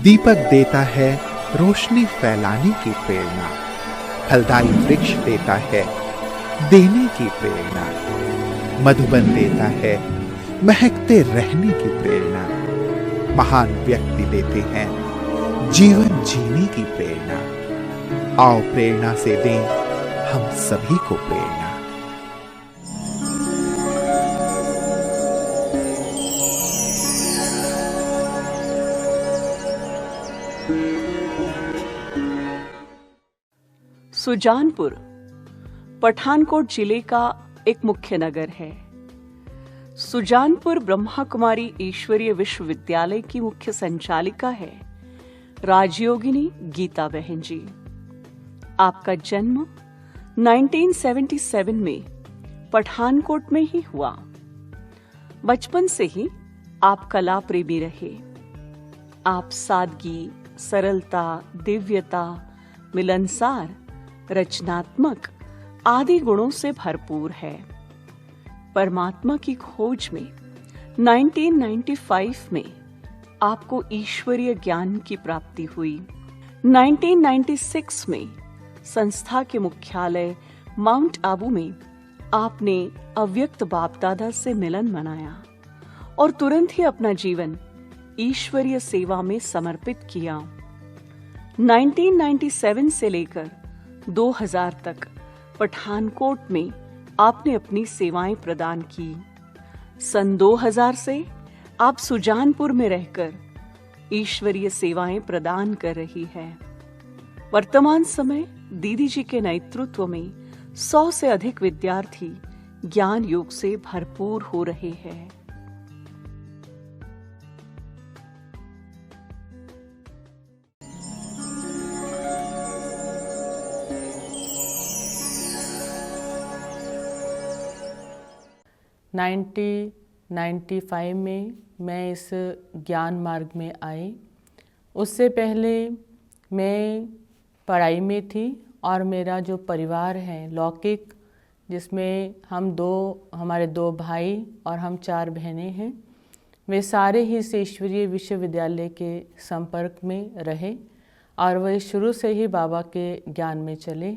दीपक देता है रोशनी फैलाने की प्रेरणा, फलदायी वृक्ष देता है देने की प्रेरणा, मधुबन देता है महकते रहने की प्रेरणा, महान व्यक्ति देते हैं जीवन जीने की प्रेरणा। आओ प्रेरणा से दें हम सभी को प्रेरणा। सुजानपुर पठानकोट जिले का एक मुख्य नगर है। सुजानपुर ब्रह्मा कुमारी ईश्वरीय विश्वविद्यालय की मुख्य संचालिका है राजयोगिनी गीता बहन जी। आपका जन्म 1977 में पठानकोट में ही हुआ। बचपन से ही आप कला प्रेमी रहे। आप सादगी, सरलता, दिव्यता, मिलनसार, रचनात्मक आदि गुणों से भरपूर है। परमात्मा की खोज में 1995 में आपको ईश्वरीय ज्ञान की प्राप्ति हुई। 1996 में संस्था के मुख्यालय माउंट आबू में आपने अव्यक्त बाप दादा से मिलन मनाया और तुरंत ही अपना जीवन ईश्वरीय सेवा में समर्पित किया। 1997 से लेकर 2000 तक पठानकोट में आपने अपनी सेवाएं प्रदान की। सन 2000 से आप सुजानपुर में रहकर ईश्वरीय सेवाएं प्रदान कर रही है। वर्तमान समय दीदी जी के नेतृत्व में 100 से अधिक विद्यार्थी ज्ञान योग से भरपूर हो रहे हैं। नाइन्टी 95 में मैं इस ज्ञान मार्ग में आई। उससे पहले मैं पढ़ाई में थी और मेरा जो परिवार है लौकिक, जिसमें हमारे दो भाई और हम 4 बहनें हैं, वे सारे ही इस ईश्वरीय विश्वविद्यालय के संपर्क में रहे और वे शुरू से ही बाबा के ज्ञान में चले।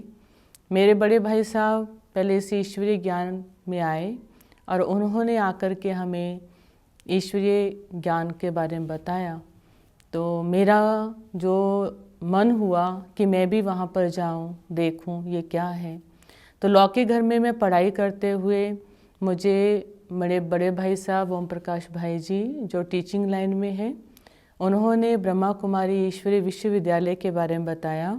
मेरे बड़े भाई साहब पहले इस ईश्वरीय ज्ञान में आए और उन्होंने आकर के हमें ईश्वरीय ज्ञान के बारे में बताया। तो मेरा जो मन हुआ कि मैं भी वहाँ पर जाऊँ, देखूँ ये क्या है। तो लौकिक घर में मैं पढ़ाई करते हुए मुझे मेरे बड़े भाई साहब ओम प्रकाश भाई जी जो टीचिंग लाइन में हैं, उन्होंने ब्रह्मा कुमारी ईश्वरीय विश्वविद्यालय के बारे में बताया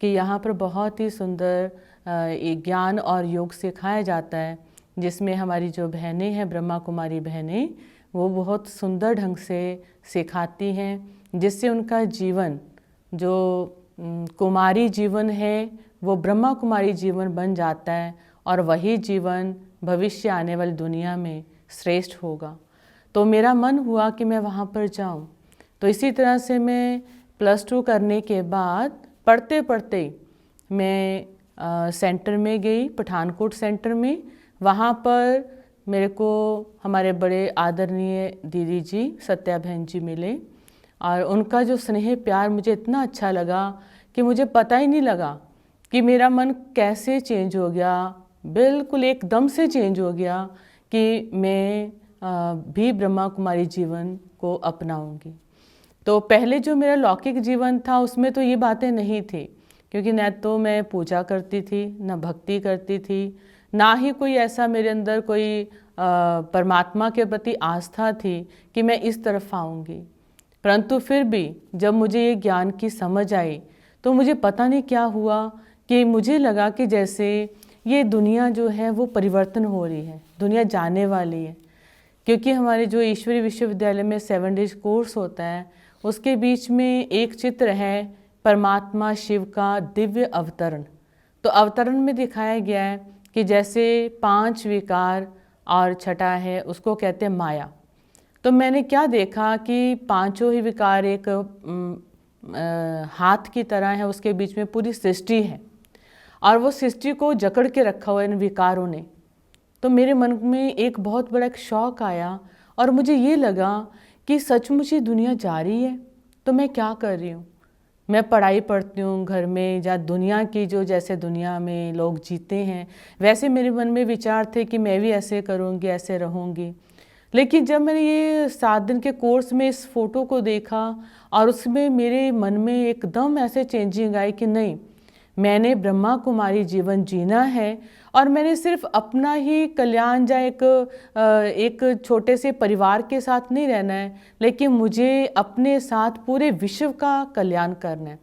कि यहाँ पर बहुत ही सुंदर ज्ञान और योग सिखाया जाता है, जिसमें हमारी जो बहनें हैं ब्रह्मा कुमारी बहनें, वो बहुत सुंदर ढंग से सिखाती हैं, जिससे उनका जीवन जो कुमारी जीवन है वो ब्रह्मा कुमारी जीवन बन जाता है और वही जीवन भविष्य आने वाली दुनिया में श्रेष्ठ होगा। तो मेरा मन हुआ कि मैं वहाँ पर जाऊँ। तो इसी तरह से मैं +2 करने के बाद पढ़ते पढ़ते मैं सेंटर में गई, पठानकोट सेंटर में। वहाँ पर मेरे को हमारे बड़े आदरणीय दीदी जी सत्या बहन जी मिले और उनका जो स्नेह प्यार मुझे इतना अच्छा लगा कि मुझे पता ही नहीं लगा कि मेरा मन कैसे चेंज हो गया। बिल्कुल एकदम से चेंज हो गया कि मैं भी ब्रह्मा कुमारी जीवन को अपनाऊंगी। तो पहले जो मेरा लौकिक जीवन था उसमें तो ये बातें नहीं थी, क्योंकि न तो मैं पूजा करती थी, न भक्ति करती थी, ना ही कोई ऐसा मेरे अंदर कोई परमात्मा के प्रति आस्था थी कि मैं इस तरफ आऊँगी। परंतु फिर भी जब मुझे ये ज्ञान की समझ आई तो मुझे पता नहीं क्या हुआ कि मुझे लगा कि जैसे ये दुनिया जो है वो परिवर्तन हो रही है, दुनिया जाने वाली है। क्योंकि हमारे जो ईश्वरीय विश्वविद्यालय में 7 डेज कोर्स होता है, उसके बीच में एक चित्र है परमात्मा शिव का दिव्य अवतरण। तो अवतरण में दिखाया गया है कि जैसे 5 विकार और छठा है उसको कहते हैं माया। तो मैंने क्या देखा कि 5 ही विकार एक हाथ की तरह है, उसके बीच में पूरी सृष्टि है और वो सृष्टि को जकड़ के रखा हुआ है इन विकारों ने। तो मेरे मन में एक बहुत बड़ा एक शौक आया और मुझे ये लगा कि सचमुच ही दुनिया जा रही है तो मैं क्या कर रही हूँ। मैं पढ़ाई पढ़ती हूँ घर में, या दुनिया की जो जैसे दुनिया में लोग जीते हैं वैसे मेरे मन में विचार थे कि मैं भी ऐसे करूँगी, ऐसे रहूँगी। लेकिन जब मैंने ये 7 दिन के कोर्स में इस फ़ोटो को देखा और उसमें मेरे मन में एकदम ऐसे चेंजिंग आई कि नहीं, मैंने ब्रह्मा कुमारी जीवन जीना है और मैंने सिर्फ अपना ही कल्याण या एक छोटे से परिवार के साथ नहीं रहना है, लेकिन मुझे अपने साथ पूरे विश्व का कल्याण करना है।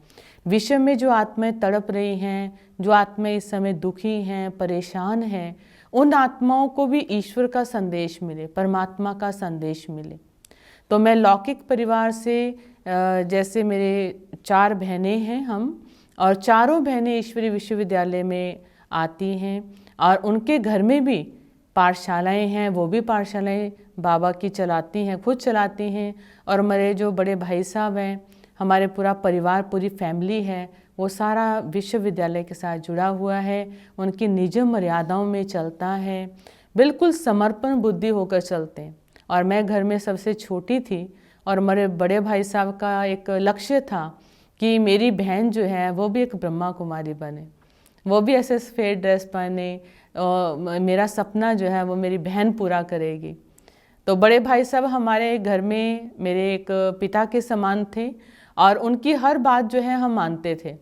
विश्व में जो आत्माएं तड़प रही हैं, जो आत्माएं इस समय दुखी हैं, परेशान हैं, उन आत्माओं को भी ईश्वर का संदेश मिले, परमात्मा का संदेश मिले। तो मैं लौकिक परिवार से, जैसे मेरे 4 बहनें हैं हम, और चारों बहनें ईश्वरीय विश्वविद्यालय में आती हैं और उनके घर में भी पाठशालाएं हैं, वो भी पाठशालाएं बाबा की चलाती हैं, खुद चलाती हैं। और मेरे जो बड़े भाई साहब हैं, हमारे पूरा परिवार, पूरी फैमिली है, वो सारा विश्वविद्यालय के साथ जुड़ा हुआ है, उनकी निज मर्यादाओं में चलता है, बिल्कुल समर्पण बुद्धि होकर चलते हैं। और मैं घर में सबसे छोटी थी और मेरे बड़े भाई साहब का एक लक्ष्य था कि मेरी बहन जो है वो भी एक ब्रह्मा कुमारी बने, वो भी ऐसे सफ़ेद ड्रेस पहने, और मेरा सपना जो है वो मेरी बहन पूरा करेगी। तो बड़े भाई साहब हमारे घर में मेरे एक पिता के समान थे और उनकी हर बात जो है हम मानते थे।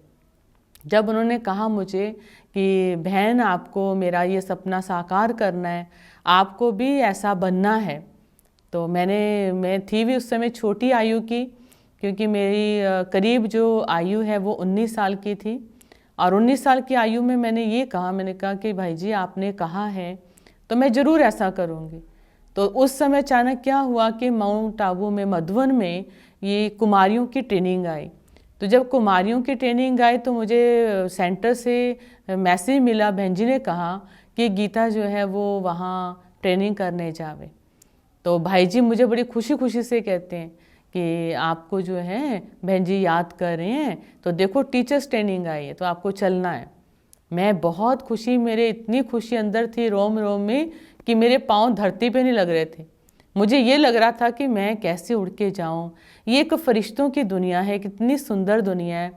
जब उन्होंने कहा मुझे कि बहन, आपको मेरा ये सपना साकार करना है, आपको भी ऐसा बनना है, तो मैं थी भी उस समय छोटी आयु की, क्योंकि मेरी करीब जो आयु है वो 19 साल की थी। और 19 साल की आयु में मैंने कहा कि भाई जी आपने कहा है तो मैं ज़रूर ऐसा करूँगी। तो उस समय अचानक क्या हुआ कि माउंट आबू में, मधुबन में ये कुमारियों की ट्रेनिंग आई। तो जब कुमारियों की ट्रेनिंग आई तो मुझे सेंटर से मैसेज मिला, बहन जी ने कहा कि गीता जो है वो वहाँ ट्रेनिंग करने जावे। तो भाई जी मुझे बड़ी खुशी खुशी से कहते हैं कि आपको जो है बहन जी याद कर रहे हैं, तो देखो टीचर्स ट्रेनिंग आई है तो आपको चलना है। मैं बहुत खुशी, मेरे इतनी खुशी अंदर थी रोम रोम में कि मेरे पाँव धरती पे नहीं लग रहे थे। मुझे ये लग रहा था कि मैं कैसे उड़ के जाऊँ, ये एक फरिश्तों की दुनिया है, कितनी सुंदर दुनिया है,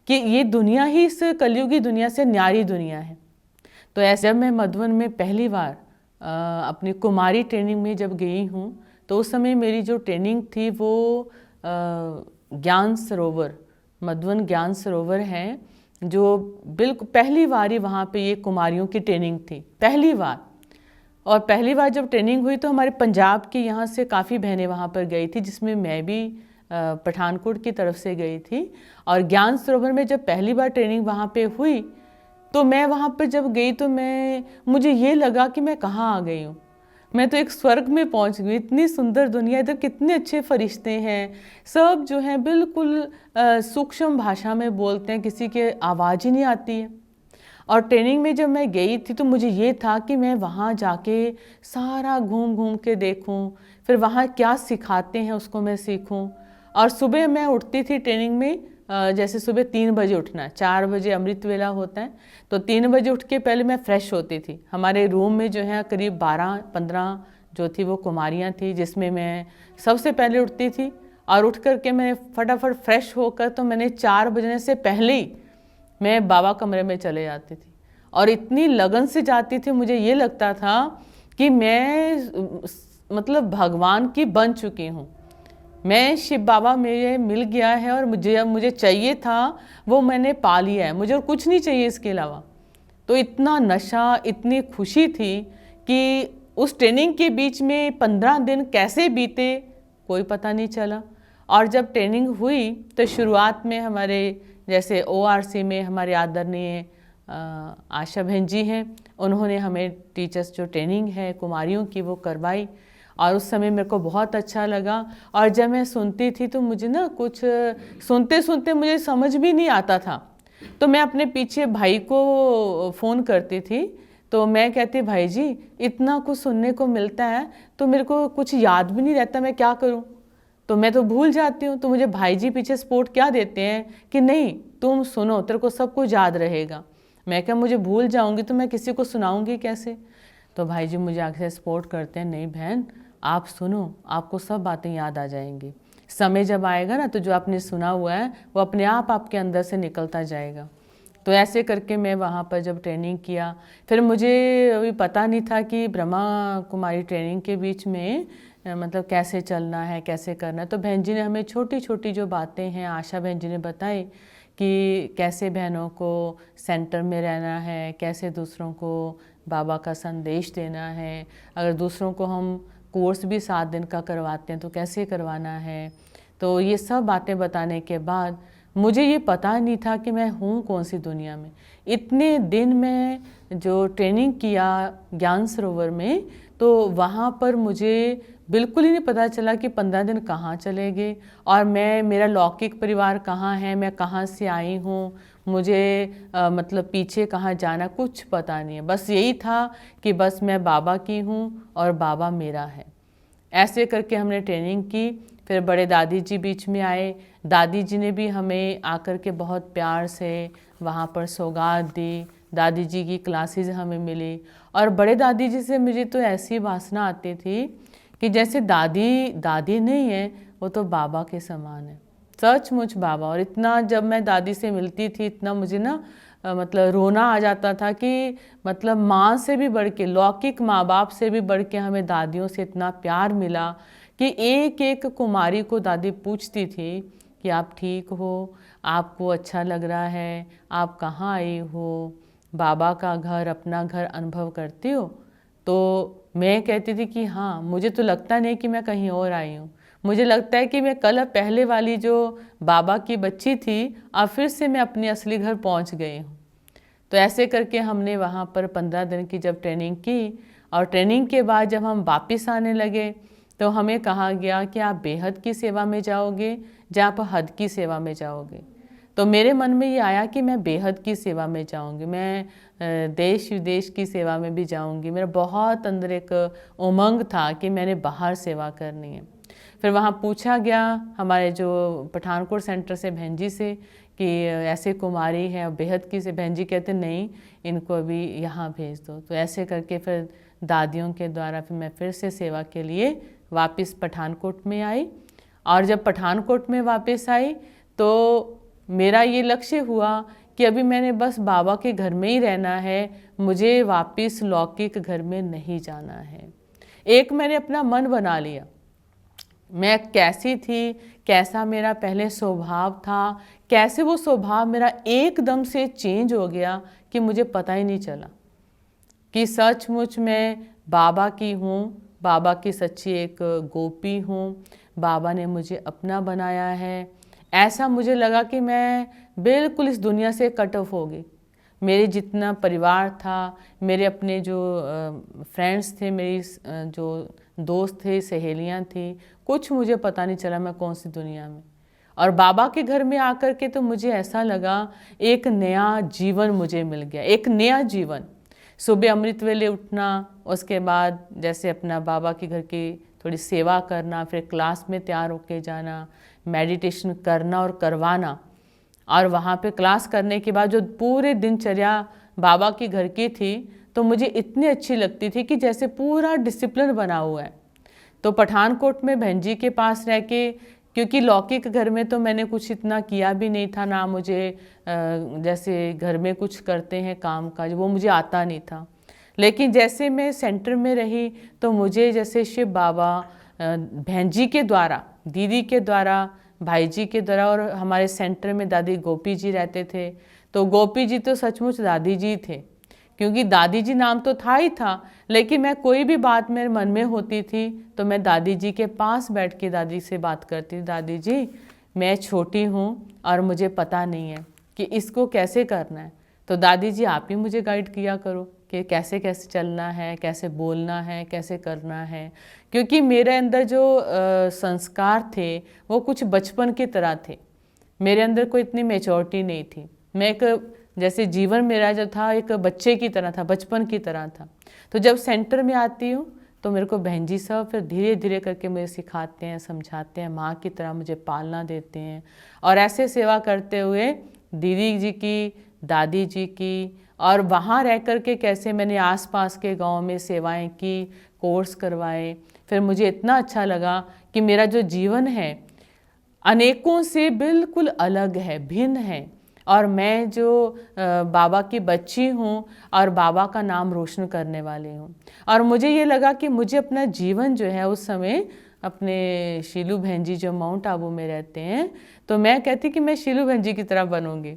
कि ये दुनिया ही इस कलयुगी दुनिया से न्यारी दुनिया है। तो ऐसे जब मैं मधुबन में पहली बार अपनी कुमारी ट्रेनिंग में जब गई हूँ, तो उस समय मेरी जो ट्रेनिंग थी वो ज्ञान सरोवर, मधुबन ज्ञान सरोवर है, जो बिल्कुल पहली बार ही वहाँ पे ये कुमारियों की ट्रेनिंग थी, पहली बार। और पहली बार जब ट्रेनिंग हुई तो हमारे पंजाब के यहाँ से काफ़ी बहनें वहाँ पर गई थी, जिसमें मैं भी पठानकोट की तरफ से गई थी। और ज्ञान सरोवर में जब पहली बार ट्रेनिंग वहाँ पे हुई तो मैं वहाँ पर जब गई तो मुझे ये लगा कि मैं कहाँ आ गई हूँ, मैं तो एक स्वर्ग में पहुँच गई। इतनी सुंदर दुनिया, इधर कितने अच्छे फरिश्ते हैं, सब जो हैं बिल्कुल सूक्ष्म भाषा में बोलते हैं, किसी के आवाज़ ही नहीं आती है। और ट्रेनिंग में जब मैं गई थी तो मुझे ये था कि मैं वहाँ जाके सारा घूम घूम के देखूँ, फिर वहाँ क्या सिखाते हैं उसको मैं सीखूँ। और सुबह मैं उठती थी ट्रेनिंग में, जैसे सुबह 3 बजे उठना, 4 बजे अमृत वेला होता है, तो 3 बजे उठ के पहले मैं फ्रेश होती थी। हमारे रूम में जो है करीब 12-15 जो थी वो कुमारियाँ थी, जिसमें मैं सबसे पहले उठती थी। और उठ करके मैं फटाफट फ्रेश होकर तो मैंने 4 बजने से पहले ही मैं बाबा कमरे में चले जाती थी। और इतनी लगन से जाती थी, मुझे ये लगता था कि मैं मतलब भगवान की बन चुकी हूँ, मैं शिव बाबा मेरे मिल गया है और मुझे चाहिए था वो मैंने पा लिया है, मुझे और कुछ नहीं चाहिए इसके अलावा। तो इतना नशा, इतनी खुशी थी कि उस ट्रेनिंग के बीच में 15 दिन कैसे बीते कोई पता नहीं चला। और जब ट्रेनिंग हुई तो शुरुआत में हमारे जैसे ORC में हमारे आदरणीय आशा बहन जी हैं, उन्होंने हमें टीचर्स जो ट्रेनिंग है कुमारियों की वो करवाई। और उस समय मेरे को बहुत अच्छा लगा। और जब मैं सुनती थी तो मुझे ना कुछ सुनते सुनते मुझे समझ भी नहीं आता था, तो मैं अपने पीछे भाई को फ़ोन करती थी। तो मैं कहती, भाई जी इतना कुछ सुनने को मिलता है तो मेरे को कुछ याद भी नहीं रहता, मैं क्या करूं? तो मैं तो भूल जाती हूँ। तो मुझे भाई जी पीछे सपोर्ट क्या देते हैं कि नहीं तुम सुनो, तेरे को सब कुछ याद रहेगा। मैं क्या, मुझे भूल जाऊँगी तो मैं किसी को सुनाऊँगी कैसे? तो भाई जी मुझे आगे से सपोर्ट करते हैं, नहीं बहन आप सुनो, आपको सब बातें याद आ जाएंगी। समय जब आएगा ना, तो जो आपने सुना हुआ है वो अपने आप आपके अंदर से निकलता जाएगा। तो ऐसे करके मैं वहाँ पर जब ट्रेनिंग किया, फिर मुझे अभी पता नहीं था कि ब्रह्मा कुमारी ट्रेनिंग के बीच में मतलब कैसे चलना है, कैसे करना है। तो बहन जी ने हमें छोटी छोटी जो बातें हैं, आशा बहन जी ने बताई कि कैसे बहनों को सेंटर में रहना है, कैसे दूसरों को बाबा का संदेश देना है। अगर दूसरों को हम कोर्स भी 7 दिन का करवाते हैं तो कैसे करवाना है। तो ये सब बातें बताने के बाद मुझे ये पता नहीं था कि मैं हूँ कौन सी दुनिया में। इतने दिन में जो ट्रेनिंग किया ज्ञान सरोवर में, तो वहाँ पर मुझे बिल्कुल ही नहीं पता चला कि 15 दिन कहाँ चले गए और मेरा लौकिक परिवार कहाँ है, मैं कहाँ से आई हूँ, मुझे मतलब पीछे कहाँ जाना, कुछ पता नहीं है। बस यही था कि बस मैं बाबा की हूँ और बाबा मेरा है। ऐसे करके हमने ट्रेनिंग की। फिर बड़े दादी जी बीच में आए। दादी जी ने भी हमें आकर के बहुत प्यार से वहाँ पर सौगात दी। दादी जी की क्लासेस हमें मिली और बड़े दादी जी से मुझे तो ऐसी वासना आती थी कि जैसे दादी दादी नहीं है, वो तो बाबा के समान है, सचमुच बाबा। और इतना जब मैं दादी से मिलती थी, इतना मुझे ना मतलब रोना आ जाता था कि मतलब माँ से भी बढ़ के, लौकिक माँ बाप से भी बढ़ के हमें दादियों से इतना प्यार मिला कि एक एक कुमारी को दादी पूछती थी कि आप ठीक हो, आपको अच्छा लग रहा है, आप कहाँ आई हो, बाबा का घर, अपना घर अनुभव करती हो। तो मैं कहती थी कि हाँ, मुझे तो लगता नहीं कि मैं कहीं और आई हूँ, मुझे लगता है कि मैं कल पहले वाली जो बाबा की बच्ची थी, अब फिर से मैं अपने असली घर पहुँच गई हूँ। तो ऐसे करके हमने वहाँ पर 15 दिन की जब ट्रेनिंग की और ट्रेनिंग के बाद जब हम वापस आने लगे तो हमें कहा गया कि आप बेहद की सेवा में जाओगे या आप हद की सेवा में जाओगे। तो मेरे मन में ये आया कि मैं बेहद की सेवा में जाऊंगी, मैं देश विदेश की सेवा में भी जाऊंगी। मेरा बहुत अंदर एक उमंग था कि मैंने बाहर सेवा करनी है। फिर वहाँ पूछा गया हमारे जो पठानकोट सेंटर से बहन जी से कि ऐसे कुमारी है बेहद की से। बहन जी कहते नहीं, इनको अभी यहाँ भेज दो। तो ऐसे करके फिर दादियों के द्वारा फिर मैं फिर से सेवा के लिए वापस पठानकोट में आई। और जब पठानकोट में वापस आई तो मेरा ये लक्ष्य हुआ कि अभी मैंने बस बाबा के घर में ही रहना है, मुझे वापस लौकिक घर में नहीं जाना है। एक मैंने अपना मन बना लिया, मैं कैसी थी, कैसा मेरा पहले स्वभाव था, कैसे वो स्वभाव मेरा एकदम से चेंज हो गया कि मुझे पता ही नहीं चला कि सचमुच मैं बाबा की हूँ, बाबा की सच्ची एक गोपी हूँ, बाबा ने मुझे अपना बनाया है। ऐसा मुझे लगा कि मैं बिल्कुल इस दुनिया से कट ऑफ हो गई। मेरे जितना परिवार था, मेरे अपने जो फ्रेंड्स थे, मेरी जो दोस्त थे, सहेलियां थी, कुछ मुझे पता नहीं चला मैं कौन सी दुनिया में। और बाबा के घर में आकर के तो मुझे ऐसा लगा एक नया जीवन मुझे मिल गया, एक नया जीवन। सुबह अमृत वेले उठना, उसके बाद जैसे अपना बाबा के घर की थोड़ी सेवा करना, फिर क्लास में तैयार होके जाना, मेडिटेशन करना और करवाना। और वहाँ पे क्लास करने के बाद जो पूरे दिनचर्या बाबा के घर की थी तो मुझे इतनी अच्छी लगती थी कि जैसे पूरा डिसिप्लिन बना हुआ है। तो पठानकोट में बहन जी के पास रह के, क्योंकि लौकिक घर में तो मैंने कुछ इतना किया भी नहीं था, ना मुझे जैसे घर में कुछ करते हैं काम काज, वो मुझे आता नहीं था। लेकिन जैसे मैं सेंटर में रही तो मुझे जैसे शिव बाबा बहन जी के द्वारा, दीदी के द्वारा, भाई जी के द्वारा, और हमारे सेंटर में दादी गोपी जी रहते थे। तो गोपी जी तो सचमुच दादी जी थे, क्योंकि दादी जी नाम तो था ही था, लेकिन मैं कोई भी बात मेरे मन में होती थी तो मैं दादी जी के पास बैठ के दादी से बात करती थी, दादी जी मैं छोटी हूँ और मुझे पता नहीं है कि इसको कैसे करना है, तो दादी जी आप ही मुझे गाइड किया करो कि कैसे कैसे चलना है, कैसे बोलना है, कैसे करना है। क्योंकि मेरे अंदर जो संस्कार थे वो कुछ बचपन की तरह थे, मेरे अंदर कोई इतनी मेचोरिटी नहीं थी। मैं एक जैसे जीवन मेरा जो था एक बच्चे की तरह था, बचपन की तरह था। तो जब सेंटर में आती हूँ तो मेरे को बहन जी सब फिर धीरे धीरे करके मुझे सिखाते हैं, समझाते हैं, माँ की तरह मुझे पालना देते हैं। और ऐसे सेवा करते हुए दीदी जी की, दादी जी की और वहाँ रह कर के कैसे मैंने आसपास के गांव में सेवाएं की, कोर्स करवाए। फिर मुझे इतना अच्छा लगा कि मेरा जो जीवन है अनेकों से बिल्कुल अलग है, भिन्न है, और मैं जो बाबा की बच्ची हूँ और बाबा का नाम रोशन करने वाली हूँ। और मुझे ये लगा कि मुझे अपना जीवन जो है, उस समय अपने शीलू बहन जी जो माउंट आबू में रहते हैं, तो मैं कहती कि मैं शीलू बहन जी की तरह बनूंगी,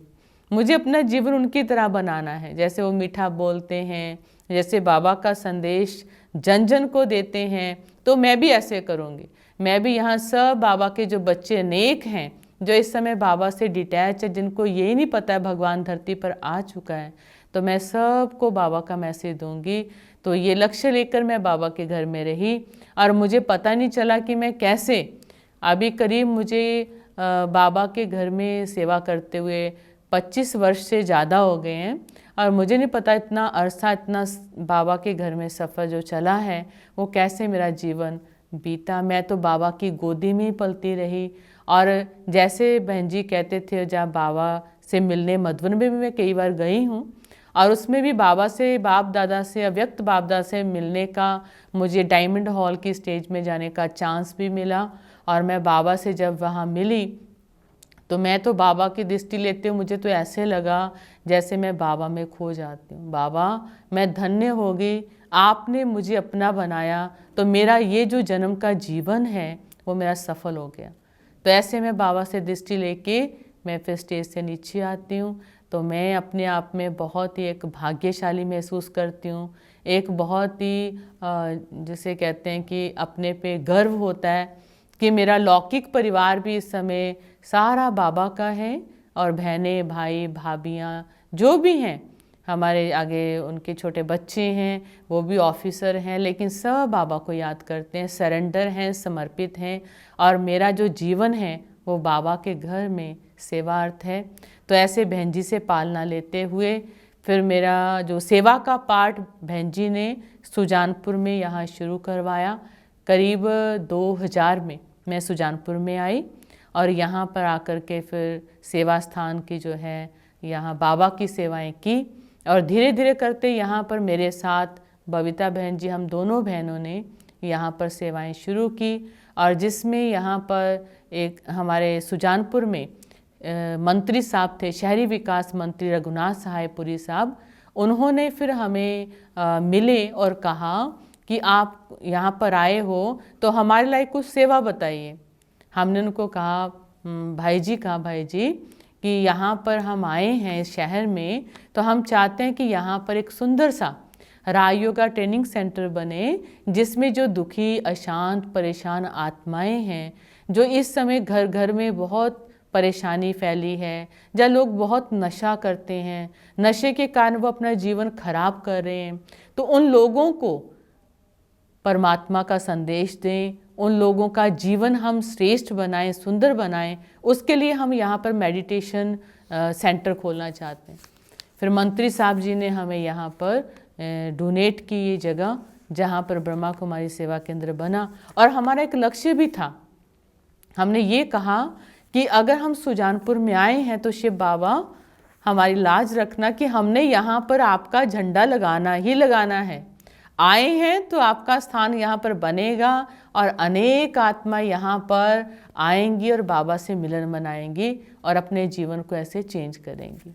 मुझे अपना जीवन उनकी तरह बनाना है। जैसे वो मीठा बोलते हैं, जैसे बाबा का संदेश जन जन को देते हैं, तो मैं भी ऐसे करूँगी। मैं भी यहाँ सब बाबा के जो बच्चे नेक हैं, जो इस समय बाबा से डिटैच है, जिनको ये नहीं पता है भगवान धरती पर आ चुका है, तो मैं सबको बाबा का मैसेज दूंगी। तो ये लक्ष्य लेकर मैं बाबा के घर में रही, और मुझे पता नहीं चला कि मैं कैसे, अभी करीब मुझे बाबा के घर में सेवा करते हुए 25 वर्ष से ज़्यादा हो गए हैं, और मुझे नहीं पता इतना अरसा, इतना बाबा के घर में सफ़र जो चला है, वो कैसे मेरा जीवन बीता। मैं तो बाबा की गोदी में ही पलती रही। और जैसे बहन जी कहते थे, जब बाबा से मिलने मधुबन में भी मैं कई बार गई हूँ, और उसमें भी बाबा से, बाप दादा से, अव्यक्त बाप दादा से मिलने का मुझे डायमंड हॉल की स्टेज में जाने का चांस भी मिला। और मैं बाबा से जब वहाँ मिली, तो मैं तो बाबा की दृष्टि लेते हुए मुझे तो ऐसे लगा जैसे मैं बाबा में खो जाती हूँ। बाबा, मैं धन्य हो गई, आपने मुझे अपना बनाया, तो मेरा ये जो जन्म का जीवन है वो मेरा सफल हो गया। तो ऐसे मैं बाबा से दृष्टि लेके मैं फिर स्टेज से नीचे आती हूँ, तो मैं अपने आप में बहुत ही एक भाग्यशाली महसूस करती हूँ। एक बहुत ही जिसे कहते हैं कि अपने पे गर्व होता है कि मेरा लौकिक परिवार भी इस समय सारा बाबा का है, और बहनें, भाई, भाभियाँ जो भी हैं, हमारे आगे उनके छोटे बच्चे हैं, वो भी ऑफिसर हैं, लेकिन सब बाबा को याद करते हैं, सरेंडर हैं, समर्पित हैं। और मेरा जो जीवन है वो बाबा के घर में सेवार्थ है। तो ऐसे बहन जी से पालना लेते हुए फिर मेरा जो सेवा का पाठ बहन जी ने सुजानपुर में यहाँ शुरू करवाया। करीब 2000 में मैं सुजानपुर में आई, और यहाँ पर आकर के फिर सेवा स्थान की जो है यहाँ बाबा की सेवाएं की, और धीरे धीरे करते यहाँ पर मेरे साथ बबीता बहन जी, हम दोनों बहनों ने यहाँ पर सेवाएं शुरू की। और जिसमें यहाँ पर एक हमारे सुजानपुर में मंत्री साहब थे, शहरी विकास मंत्री रघुनाथ सहायपुरी साहब, उन्होंने फिर हमें मिले और कहा कि आप यहाँ पर आए हो तो हमारे लिए कुछ सेवा बताइए। हमने उनको कहा, भाई जी कि यहाँ पर हम आए हैं इस शहर में, तो हम चाहते हैं कि यहाँ पर एक सुंदर सा राज योगा ट्रेनिंग सेंटर बने, जिसमें जो दुखी, अशांत, परेशान आत्माएं हैं, जो इस समय घर घर में बहुत परेशानी फैली है, जहाँ लोग बहुत नशा करते हैं, नशे के कारण वो अपना जीवन खराब कर रहे हैं, तो उन लोगों को परमात्मा का संदेश दें, उन लोगों का जीवन हम श्रेष्ठ बनाएं, सुंदर बनाएं। उसके लिए हम यहाँ पर मेडिटेशन सेंटर खोलना चाहते हैं। फिर मंत्री साहब जी ने हमें यहाँ पर डोनेट की ये जगह, जहाँ पर ब्रह्मा कुमारी सेवा केंद्र बना। और हमारा एक लक्ष्य भी था, हमने ये कहा कि अगर हम सुजानपुर में आए हैं तो शिव बाबा हमारी लाज रखना कि हमने यहाँ पर आपका झंडा लगाना ही लगाना है। आए हैं तो आपका स्थान यहाँ पर बनेगा, और अनेक आत्मा यहाँ पर आएंगी और बाबा से मिलन मनाएंगी और अपने जीवन को ऐसे चेंज करेंगी।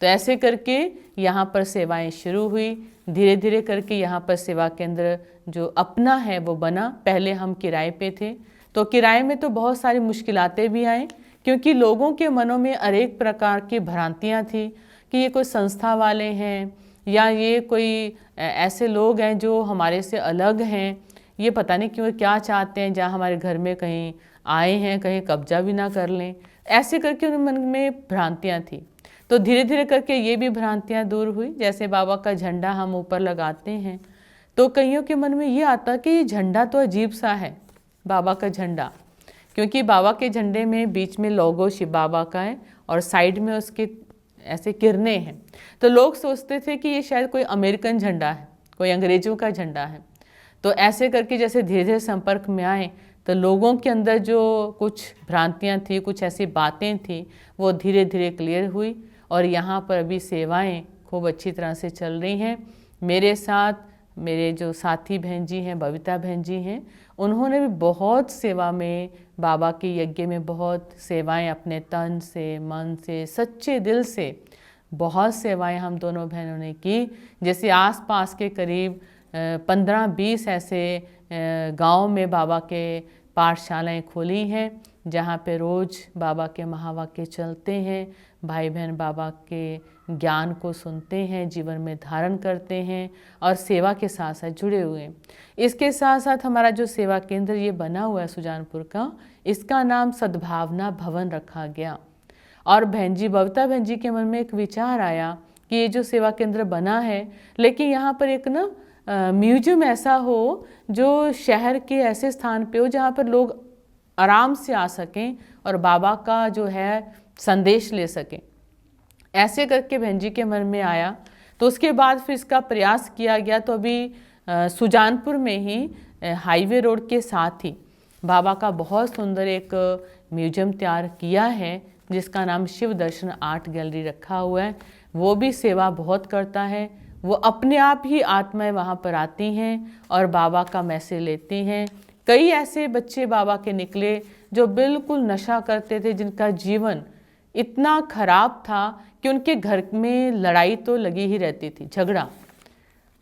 तो ऐसे करके यहाँ पर सेवाएं शुरू हुई। धीरे धीरे करके यहाँ पर सेवा केंद्र जो अपना है वो बना। पहले हम किराए पे थे, तो किराए में तो बहुत सारी मुश्किलातें भी आए, क्योंकि लोगों के मनों में अनेक प्रकार की भ्रांतियाँ थी कि ये कोई संस्था वाले हैं, या ये कोई ऐसे लोग हैं जो हमारे से अलग हैं, ये पता नहीं क्यों क्या चाहते हैं, जहाँ हमारे घर में कहीं आए हैं, कहीं कब्जा भी ना कर लें। ऐसे करके उनके मन में भ्रांतियाँ थी। तो धीरे धीरे करके ये भी भ्रांतियाँ दूर हुई। जैसे बाबा का झंडा हम ऊपर लगाते हैं, तो कईयों के मन में ये आता कि ये झंडा तो अजीब सा है, बाबा का झंडा, क्योंकि बाबा के झंडे में बीच में लोगो शिव बाबा का है और साइड में उसके ऐसे किरणें हैं। तो लोग सोचते थे कि ये शायद कोई अमेरिकन झंडा है, कोई अंग्रेजों का झंडा है। तो ऐसे करके जैसे धीरे धीरे संपर्क में आए, तो लोगों के अंदर जो कुछ भ्रांतियाँ थी, कुछ ऐसी बातें थी, वो धीरे धीरे क्लियर हुई। और यहाँ पर अभी सेवाएं खूब अच्छी तरह से चल रही हैं। मेरे साथ मेरे जो साथी बहन जी हैं, बबीता बहन जी हैं, उन्होंने भी बहुत सेवा में, बाबा के यज्ञ में बहुत सेवाएं अपने तन से, मन से, सच्चे दिल से बहुत सेवाएं हम दोनों बहनों ने की। जैसे आसपास के करीब 15-20 ऐसे गांव में बाबा के पाठशालाएं खोली हैं, जहाँ पे रोज़ बाबा के महावाक्य चलते हैं, भाई बहन बाबा के ज्ञान को सुनते हैं, जीवन में धारण करते हैं और सेवा के साथ साथ जुड़े हुए हैं। इसके साथ साथ हमारा जो सेवा केंद्र ये बना हुआ है सुजानपुर का, इसका नाम सद्भावना भवन रखा गया। और बहन जी, बबीता बहन जी के मन में एक विचार आया कि ये जो सेवा केंद्र बना है, लेकिन यहाँ पर एक ना म्यूजियम ऐसा हो जो शहर के ऐसे स्थान पे हो जहाँ पर लोग आराम से आ सकें और बाबा का जो है संदेश ले सकें। ऐसे करके बहन जी के मन में आया, तो उसके बाद फिर इसका प्रयास किया गया। तो अभी सुजानपुर में ही हाईवे रोड के साथ ही बाबा का बहुत सुंदर एक म्यूजियम तैयार किया है, जिसका नाम शिव दर्शन आर्ट गैलरी रखा हुआ है। वो भी सेवा बहुत करता है। वो अपने आप ही आत्माएं वहाँ पर आती हैं और बाबा का मैसेज लेती हैं। कई ऐसे बच्चे बाबा के निकले जो बिल्कुल नशा करते थे, जिनका जीवन इतना खराब था कि उनके घर में लड़ाई तो लगी ही रहती थी, झगड़ा।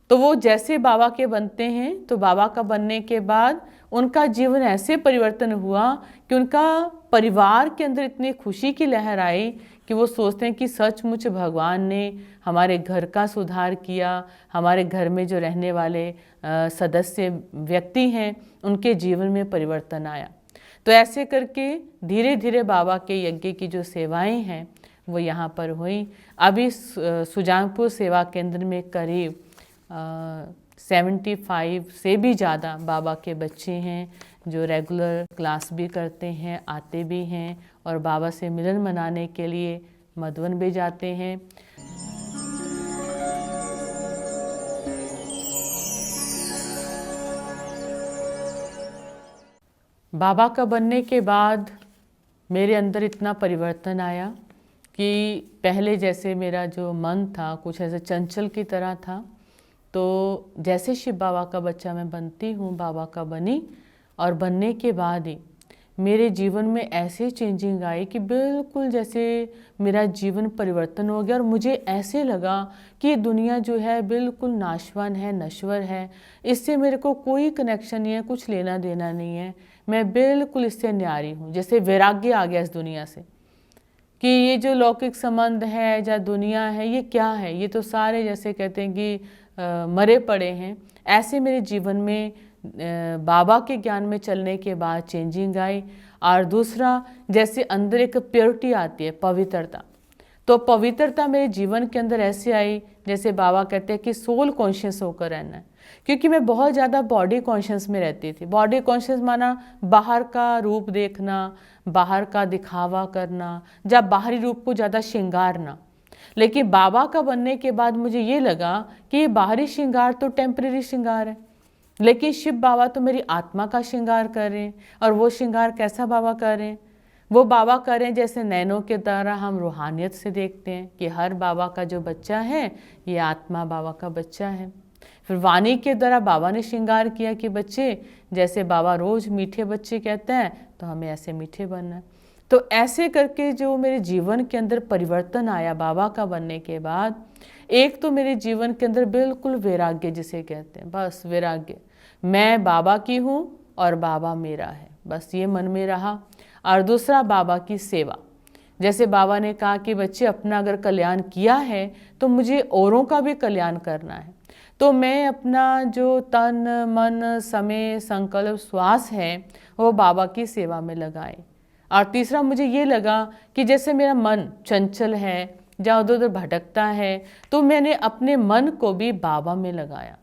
तो वो जैसे बाबा के बनते हैं, तो बाबा का बनने के बाद उनका जीवन ऐसे परिवर्तन हुआ कि उनका परिवार के अंदर इतनी खुशी की लहर आई कि वो सोचते हैं कि सचमुच भगवान ने हमारे घर का सुधार किया, हमारे घर में जो रहने वाले सदस्य व्यक्ति हैं उनके जीवन में परिवर्तन आया। तो ऐसे करके धीरे धीरे बाबा के यज्ञ की जो सेवाएं हैं वो यहाँ पर हुई। अभी सुजानपुर सेवा केंद्र में करीब 75 से भी ज़्यादा बाबा के बच्चे हैं जो रेगुलर क्लास भी करते हैं, आते भी हैं और बाबा से मिलन मनाने के लिए मधुबन भी जाते हैं। बाबा का बनने के बाद मेरे अंदर इतना परिवर्तन आया कि पहले जैसे मेरा जो मन था कुछ ऐसे चंचल की तरह था, तो जैसे शिव बाबा का बच्चा मैं बनती हूँ, बाबा का बनी, और बनने के बाद ही मेरे जीवन में ऐसे चेंजिंग आई कि बिल्कुल जैसे मेरा जीवन परिवर्तन हो गया और मुझे ऐसे लगा कि ये दुनिया जो है बिल्कुल नाशवान है, नश्वर है, इससे मेरे को कोई कनेक्शन नहीं है, कुछ लेना देना नहीं है, मैं बिल्कुल इससे न्यारी हूँ। जैसे वैराग्य आ गया इस दुनिया से कि ये जो लौकिक संबंध है या दुनिया है ये क्या है, ये तो सारे जैसे कहते हैं कि मरे पड़े हैं। ऐसे मेरे जीवन में बाबा के ज्ञान में चलने के बाद चेंजिंग आई। और दूसरा जैसे अंदर एक प्योरिटी आती है, पवित्रता, तो पवित्रता मेरे जीवन के अंदर ऐसे आई जैसे बाबा कहते हैं कि सोल कॉन्शियस होकर रहना है। क्योंकि मैं बहुत ज़्यादा बॉडी कॉन्शियस में रहती थी। बॉडी कॉन्शियस माना बाहर का रूप देखना, बाहर का दिखावा करना, या बाहरी रूप को ज़्यादा श्रृंगारना। लेकिन बाबा का बनने के बाद मुझे ये लगा कि ये बाहरी श्रृंगार तो टेम्परेरी श्रृंगार है, लेकिन शिव बाबा तो मेरी आत्मा का श्रृंगार कर रहे हैं। और वो श्रृंगार कैसा बाबा कर रहे हैं? वो बाबा कर रहे हैं जैसे नैनों के द्वारा हम रूहानियत से देखते हैं कि हर बाबा का जो बच्चा है ये आत्मा बाबा का बच्चा है। फिर वाणी के द्वारा बाबा ने श्रृंगार किया कि बच्चे जैसे बाबा रोज़ मीठे बच्चे कहते हैं तो हमें ऐसे मीठे बनना है। तो ऐसे करके जो मेरे जीवन के अंदर परिवर्तन आया बाबा का बनने के बाद, एक तो मेरे जीवन के अंदर बिल्कुल वैराग्य जिसे कहते हैं, बस वैराग्य, मैं बाबा की हूँ और बाबा मेरा है, बस ये मन में रहा। और दूसरा बाबा की सेवा, जैसे बाबा ने कहा कि बच्चे अपना अगर कल्याण किया है तो मुझे औरों का भी कल्याण करना है। तो मैं अपना जो तन मन समय संकल्प श्वास है वो बाबा की सेवा में लगाए। और तीसरा मुझे ये लगा कि जैसे मेरा मन चंचल है या उधर उधर भटकता है, तो मैंने अपने मन को भी बाबा में लगाया।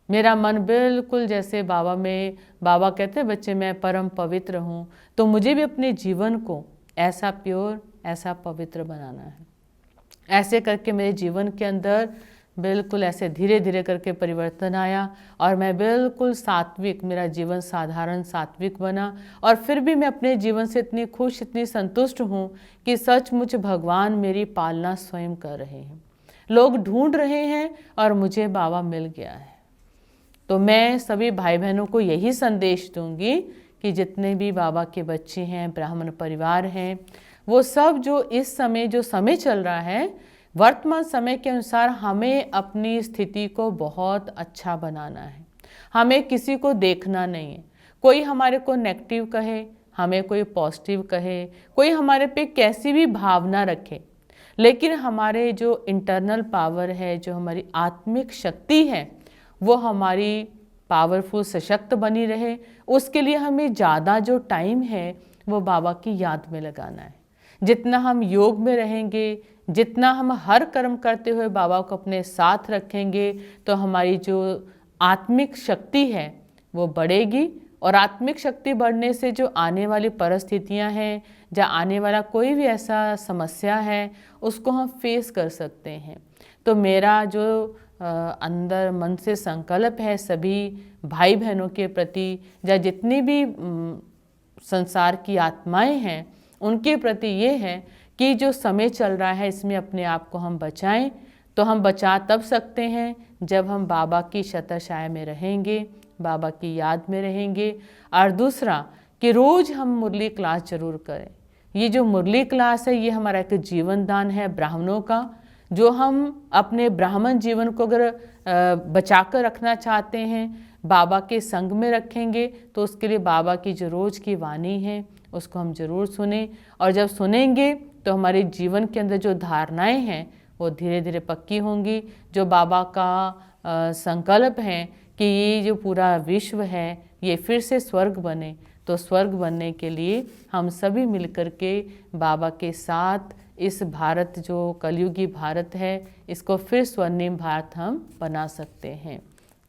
मेरा मन बिल्कुल जैसे बाबा में, बाबा कहते हैं बच्चे मैं परम पवित्र हूँ, तो मुझे भी अपने जीवन को ऐसा प्योर, ऐसा पवित्र बनाना है। ऐसे करके मेरे जीवन के अंदर बिल्कुल ऐसे धीरे धीरे करके परिवर्तन आया और मैं बिल्कुल सात्विक, मेरा जीवन साधारण सात्विक बना। और फिर भी मैं अपने जीवन से इतनी खुश, इतनी संतुष्ट हूँ कि सचमुच भगवान मेरी पालना स्वयं कर रहे हैं। लोग ढूंढ रहे हैं और मुझे बाबा मिल गया है। तो मैं सभी भाई बहनों को यही संदेश दूंगी कि जितने भी बाबा के बच्चे हैं, ब्राह्मण परिवार हैं, वो सब जो इस समय जो समय चल रहा है, वर्तमान समय के अनुसार हमें अपनी स्थिति को बहुत अच्छा बनाना है। हमें किसी को देखना नहीं है। कोई हमारे को नेगेटिव कहे, हमें कोई पॉजिटिव कहे, कोई हमारे पे कैसी भी भावना रखे, लेकिन हमारे जो इंटरनल पावर है, जो हमारी आत्मिक शक्ति है, वो हमारी पावरफुल सशक्त बनी रहे, उसके लिए हमें ज़्यादा जो टाइम है वो बाबा की याद में लगाना है। जितना हम योग में रहेंगे, जितना हम हर कर्म करते हुए बाबा को अपने साथ रखेंगे, तो हमारी जो आत्मिक शक्ति है वो बढ़ेगी। और आत्मिक शक्ति बढ़ने से जो आने वाली परिस्थितियां हैं, या आने वाला कोई भी ऐसा समस्या है, उसको हम फेस कर सकते हैं। तो मेरा जो अंदर मन से संकल्प है सभी भाई बहनों के प्रति, या जितनी भी संसार की आत्माएं हैं उनके प्रति ये है कि जो समय चल रहा है इसमें अपने आप को हम बचाएं। तो हम बचा तब सकते हैं जब हम बाबा की छत्रछाया में रहेंगे, बाबा की याद में रहेंगे। और दूसरा कि रोज़ हम मुरली क्लास जरूर करें। ये जो मुरली क्लास है ये हमारा एक जीवन दान है ब्राह्मणों का, जो हम अपने ब्राह्मण जीवन को अगर बचा कर रखना चाहते हैं, बाबा के संग में रखेंगे, तो उसके लिए बाबा की जो रोज़ की वाणी है उसको हम जरूर सुने। और जब सुनेंगे तो हमारे जीवन के अंदर जो धारणाएं हैं वो धीरे धीरे पक्की होंगी। जो बाबा का संकल्प है कि ये जो पूरा विश्व है ये फिर से स्वर्ग बने, तो स्वर्ग बनने के लिए हम सभी मिलकर के बाबा के साथ इस भारत जो कलयुगी भारत है इसको फिर स्वर्णिम भारत हम बना सकते हैं।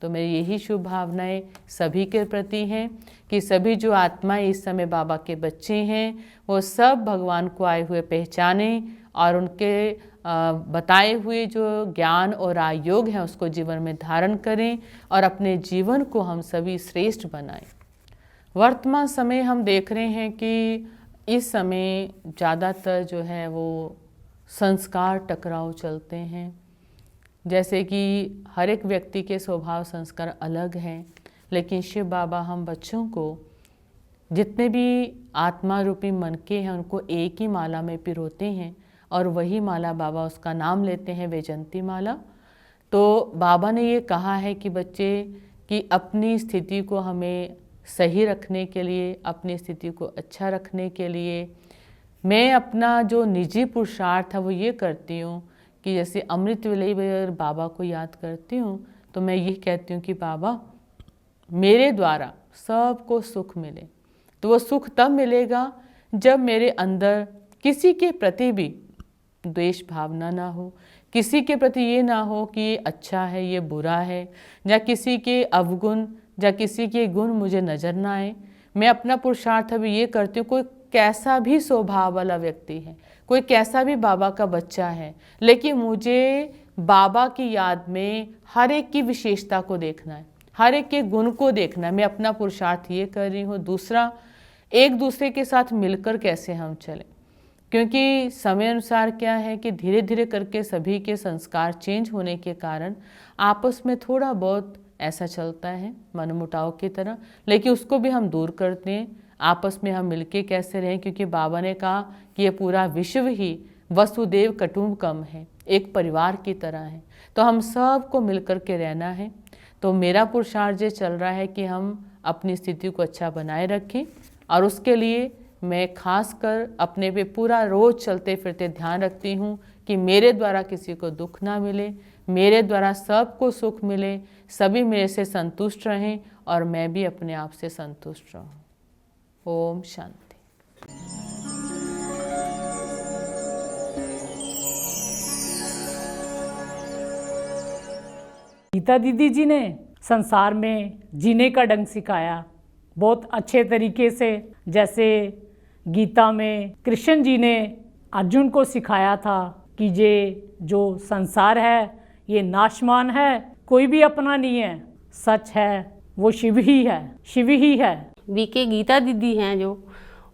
तो मेरी यही शुभ भावनाएं सभी के प्रति हैं कि सभी जो आत्माएं इस समय बाबा के बच्चे हैं वो सब भगवान को आए हुए पहचानें और उनके बताए हुए जो ज्ञान और आयोग है उसको जीवन में धारण करें और अपने जीवन को हम सभी श्रेष्ठ बनाएं। वर्तमान समय हम देख रहे हैं कि इस समय ज़्यादातर जो है वो संस्कार टकराव चलते हैं। जैसे कि हर एक व्यक्ति के स्वभाव संस्कार अलग हैं, लेकिन शिव बाबा हम बच्चों को जितने भी आत्मा रूपी मनके हैं उनको एक ही माला में पिरोते हैं और वही माला बाबा उसका नाम लेते हैं वैजयंती माला। तो बाबा ने ये कहा है कि बच्चे कि अपनी स्थिति को हमें सही रखने के लिए, अपनी स्थिति को अच्छा रखने के लिए मैं अपना जो निजी पुरुषार्थ है वो ये करती हूँ कि जैसे अमृत वेले में बाबा को याद करती हूँ तो मैं ये कहती हूँ कि बाबा मेरे द्वारा सबको सुख मिले। तो वो सुख तब मिलेगा जब मेरे अंदर किसी के प्रति भी द्वेष भावना ना हो, किसी के प्रति ये ना हो कि ये अच्छा है ये बुरा है, या किसी के अवगुण या किसी के गुण मुझे नज़र ना आए। मैं अपना पुरुषार्थ अभी ये करती हूँ, कोई कैसा भी स्वभाव वाला व्यक्ति है, कोई कैसा भी बाबा का बच्चा है, लेकिन मुझे बाबा की याद में हर एक की विशेषता को देखना है, हर एक के गुण को देखना है। मैं अपना पुरुषार्थ ये कर रही हूँ। दूसरा, एक दूसरे के साथ मिलकर कैसे हम चलें, क्योंकि समय अनुसार क्या है कि धीरे धीरे करके सभी के संस्कार चेंज होने के कारण आपस में थोड़ा बहुत ऐसा चलता है मनमुटाव की तरह, लेकिन उसको भी हम दूर करते हैं। आपस में हम मिलके कैसे रहें, क्योंकि बाबा ने कहा कि ये पूरा विश्व ही वसुदेव कुटुंबकम है, एक परिवार की तरह है, तो हम सब को मिलकर के रहना है। तो मेरा पुरुषार्थ ये चल रहा है कि हम अपनी स्थिति को अच्छा बनाए रखें और उसके लिए मैं खास कर अपने पे पूरा रोज़ चलते फिरते ध्यान रखती हूँ कि मेरे द्वारा किसी को दुख ना मिले, मेरे द्वारा सबको सुख मिले, सभी मेरे से संतुष्ट रहें और मैं भी अपने आप से संतुष्ट रहूं। ओम शांति। गीता दीदी जी ने संसार में जीने का ढंग सिखाया बहुत अच्छे तरीके से। जैसे गीता में कृष्ण जी ने अर्जुन को सिखाया था कि ये जो संसार है ये नाशमान है, कोई भी अपना नहीं है, सच है वो शिव ही है, शिव ही है। बीके गीता दीदी हैं जो,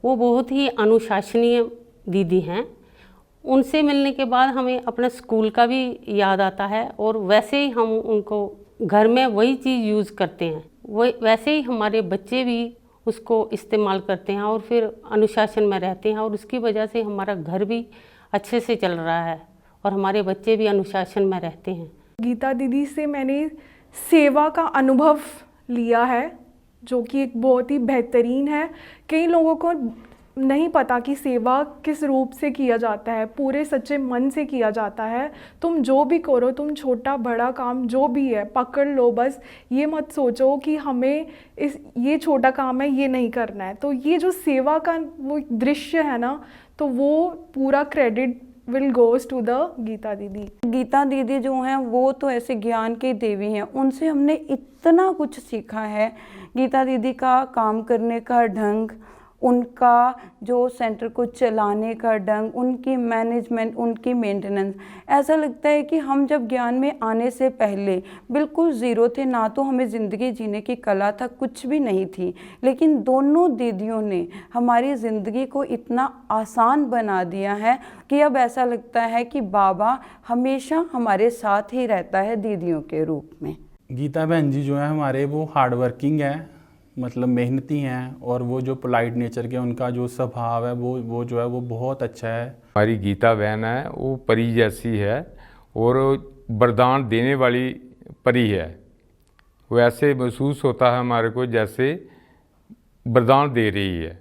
वो बहुत ही अनुशासनीय दीदी हैं उनसे मिलने के बाद हमें अपने स्कूल का भी याद आता है और वैसे ही हम उनको घर में वही चीज़ यूज़ करते हैं, वैसे ही हमारे बच्चे भी उसको इस्तेमाल करते हैं और फिर अनुशासन में रहते हैं और उसकी वजह से हमारा घर भी अच्छे से चल रहा है और हमारे बच्चे भी अनुशासन में रहते हैं। गीता दीदी से मैंने सेवा का अनुभव लिया है जो कि एक बहुत ही बेहतरीन है। कई लोगों को नहीं पता कि सेवा किस रूप से किया जाता है, पूरे सच्चे मन से किया जाता है। तुम जो भी करो, तुम छोटा बड़ा काम जो भी है पकड़ लो, बस ये मत सोचो कि हमें ये छोटा काम है ये नहीं करना है। तो ये जो सेवा का वो दृश्य है ना, तो वो पूरा credit will goes to the Geeta didi. Geeta दीदी जो हैं वो तो ऐसे ज्ञान के देवी हैं, उनसे हमने इतना कुछ सीखा है। गीता दीदी का काम करने का ढंग, उनका जो सेंटर को चलाने का ढंग, उनकी मैनेजमेंट, उनकी मेंटेनेंस, ऐसा लगता है कि हम जब ज्ञान में आने से पहले बिल्कुल ज़ीरो थे, ना तो हमें ज़िंदगी जीने की कला था, कुछ भी नहीं थी। लेकिन दोनों दीदियों ने हमारी ज़िंदगी को इतना आसान बना दिया है कि अब ऐसा लगता है कि बाबा हमेशा हमारे साथ ही रहता है दीदियों के रूप में। गीता बहन जी जो है हमारे वो हार्ड वर्किंग है, मतलब मेहनती हैं, और वो जो पोलाइट नेचर के उनका जो स्वभाव है वो जो है वो बहुत अच्छा है। हमारी गीता बहन है वो परी जैसी है और वरदान देने वाली परी है। वो ऐसे महसूस होता है हमारे को जैसे वरदान दे रही है।